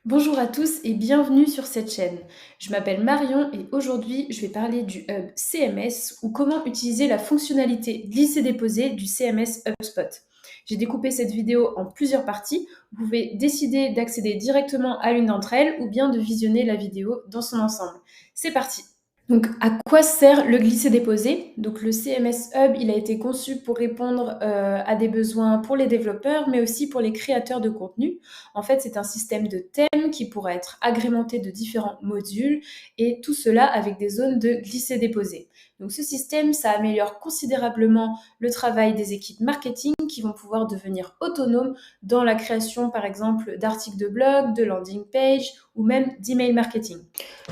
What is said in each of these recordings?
Bonjour à tous et bienvenue sur cette chaîne. Je m'appelle Marion et aujourd'hui je vais parler du hub CMS ou comment utiliser la fonctionnalité glisser-déposer du CMS HubSpot. J'ai découpé cette vidéo en plusieurs parties. Vous pouvez décider d'accéder directement à l'une d'entre elles ou bien de visionner la vidéo dans son ensemble. C'est parti! Donc, à quoi sert le glisser-déposer? Donc, le CMS Hub, il a été conçu pour répondre à des besoins pour les développeurs, mais aussi pour les créateurs de contenu. En fait, c'est un système de thèmes qui pourra être agrémenté de différents modules et tout cela avec des zones de glisser-déposer. Donc, ce système, ça améliore considérablement le travail des équipes marketing qui vont pouvoir devenir autonomes dans la création, par exemple, d'articles de blog, de landing page ou même d'email marketing.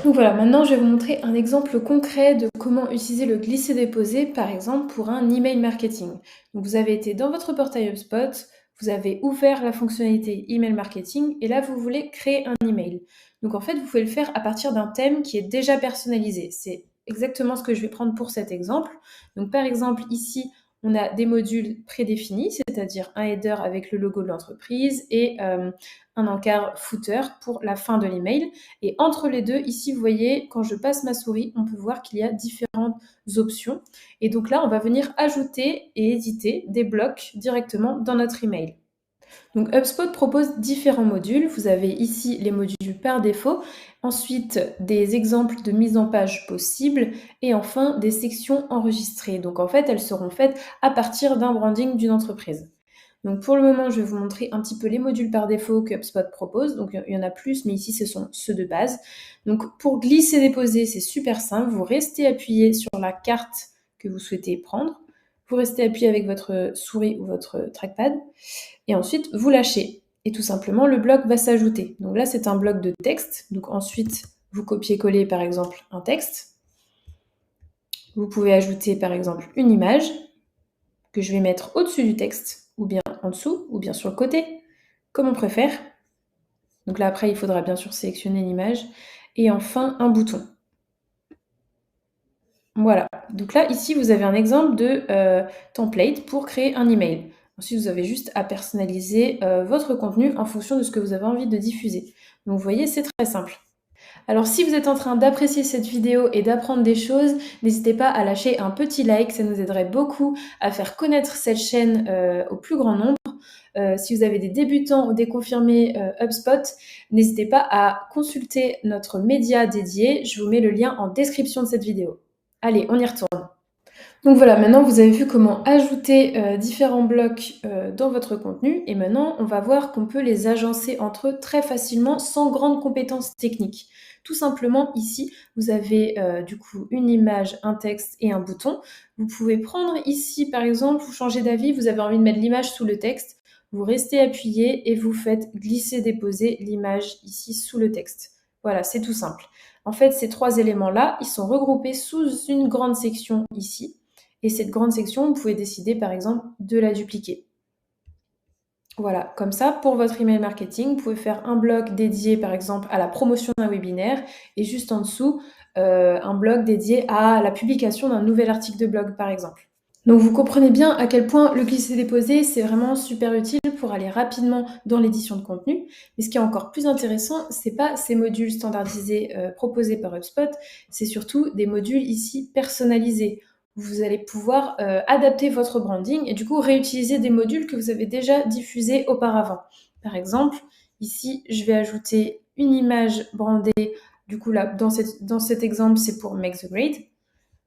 Donc voilà, maintenant je vais vous montrer un exemple concret de comment utiliser le glisser-déposer, par exemple pour un email marketing. Donc vous avez été dans votre portail HubSpot, vous avez ouvert la fonctionnalité email marketing et là vous voulez créer un email. Donc en fait, vous pouvez le faire à partir d'un thème qui est déjà personnalisé. C'est exactement ce que je vais prendre pour cet exemple. Donc par exemple, ici, on a des modules prédéfinis, c'est-à-dire un header avec le logo de l'entreprise et un encart footer pour la fin de l'email. Et entre les deux, ici, vous voyez, quand je passe ma souris, on peut voir qu'il y a différentes options. Et donc là, on va venir ajouter et éditer des blocs directement dans notre email. Donc HubSpot propose différents modules. Vous avez ici les modules par défaut, ensuite des exemples de mise en page possibles et enfin des sections enregistrées. Donc en fait, elles seront faites à partir d'un branding d'une entreprise. Donc pour le moment, je vais vous montrer un petit peu les modules par défaut que HubSpot propose. Donc il y en a plus, mais ici ce sont ceux de base. Donc pour glisser-déposer, c'est super simple. Vous restez appuyé sur la carte que vous souhaitez prendre. Vous restez appuyé avec votre souris ou votre trackpad. Et ensuite, vous lâchez. Et tout simplement, le bloc va s'ajouter. Donc là, c'est un bloc de texte. Donc ensuite, vous copiez-collez par exemple un texte. Vous pouvez ajouter par exemple une image que je vais mettre au-dessus du texte, ou bien en dessous, ou bien sur le côté, comme on préfère. Donc là, après, il faudra bien sûr sélectionner l'image. Et enfin, un bouton. Voilà. Donc là, ici, vous avez un exemple de template pour créer un email. Ensuite, vous avez juste à personnaliser votre contenu en fonction de ce que vous avez envie de diffuser. Donc vous voyez, c'est très simple. Alors si vous êtes en train d'apprécier cette vidéo et d'apprendre des choses, n'hésitez pas à lâcher un petit like, ça nous aiderait beaucoup à faire connaître cette chaîne au plus grand nombre. Si vous avez des débutants ou des confirmés HubSpot, n'hésitez pas à consulter notre média dédié. Je vous mets le lien en description de cette vidéo. Allez, on y retourne. Donc voilà, maintenant vous avez vu comment ajouter différents blocs dans votre contenu et maintenant on va voir qu'on peut les agencer entre eux très facilement sans grandes compétences techniques. Tout simplement ici, vous avez du coup une image, un texte et un bouton. Vous pouvez prendre ici par exemple, vous changez d'avis, vous avez envie de mettre l'image sous le texte, vous restez appuyé et vous faites glisser-déposer l'image ici sous le texte. Voilà, c'est tout simple. En fait, ces trois éléments-là, ils sont regroupés sous une grande section ici. Et cette grande section, vous pouvez décider par exemple de la dupliquer. Voilà, comme ça, pour votre email marketing, vous pouvez faire un blog dédié par exemple à la promotion d'un webinaire et juste en dessous, un blog dédié à la publication d'un nouvel article de blog par exemple. Donc vous comprenez bien à quel point le glisser-déposer, c'est vraiment super utile pour aller rapidement dans l'édition de contenu. Mais ce qui est encore plus intéressant, c'est pas ces modules standardisés proposés par HubSpot, c'est surtout des modules ici personnalisés. Vous allez pouvoir adapter votre branding et du coup réutiliser des modules que vous avez déjà diffusés auparavant. Par exemple, ici, je vais ajouter une image brandée. Du coup, là, dans cet exemple, c'est pour Make the Grade.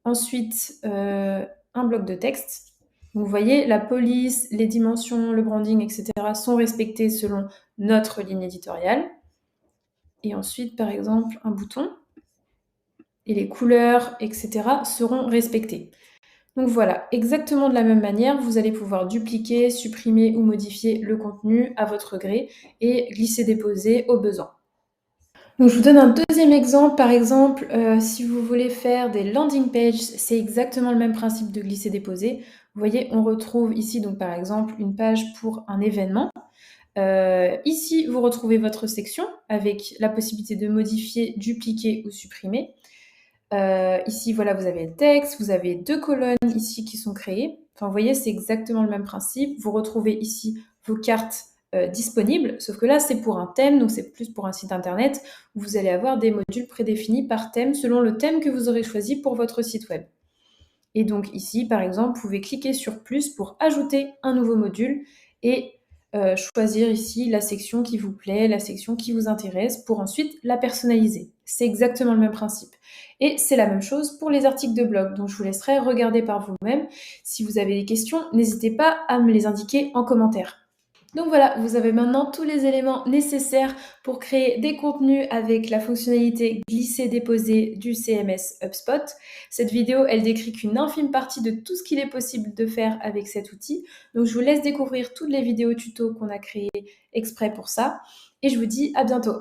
Ensuite, un bloc de texte. Donc, vous voyez, la police, les dimensions, le branding, etc. sont respectés selon notre ligne éditoriale. Et ensuite, par exemple, un bouton. Et les couleurs, etc. seront respectées. Donc voilà, exactement de la même manière, vous allez pouvoir dupliquer, supprimer ou modifier le contenu à votre gré et glisser-déposer au besoin. Donc je vous donne un deuxième exemple. Par exemple, si vous voulez faire des landing pages, c'est exactement le même principe de glisser-déposer. Vous voyez, on retrouve ici donc par exemple une page pour un événement. Ici, vous retrouvez votre section avec la possibilité de modifier, dupliquer ou supprimer. Ici, voilà, vous avez le texte, vous avez deux colonnes ici qui sont créées. Enfin, vous voyez, c'est exactement le même principe. Vous retrouvez ici vos cartes disponibles, sauf que là, c'est pour un thème, donc c'est plus pour un site internet où vous allez avoir des modules prédéfinis par thème selon le thème que vous aurez choisi pour votre site web. Et donc ici, par exemple, vous pouvez cliquer sur plus pour ajouter un nouveau module et choisir ici la section qui vous plaît, la section qui vous intéresse pour ensuite la personnaliser. C'est exactement le même principe. Et c'est la même chose pour les articles de blog, donc je vous laisserai regarder par vous-même. Si vous avez des questions, n'hésitez pas à me les indiquer en commentaire. Donc voilà, vous avez maintenant tous les éléments nécessaires pour créer des contenus avec la fonctionnalité glisser-déposer du CMS HubSpot. Cette vidéo, elle décrit qu'une infime partie de tout ce qu'il est possible de faire avec cet outil. Donc je vous laisse découvrir toutes les vidéos tutos qu'on a créées exprès pour ça. Et je vous dis à bientôt.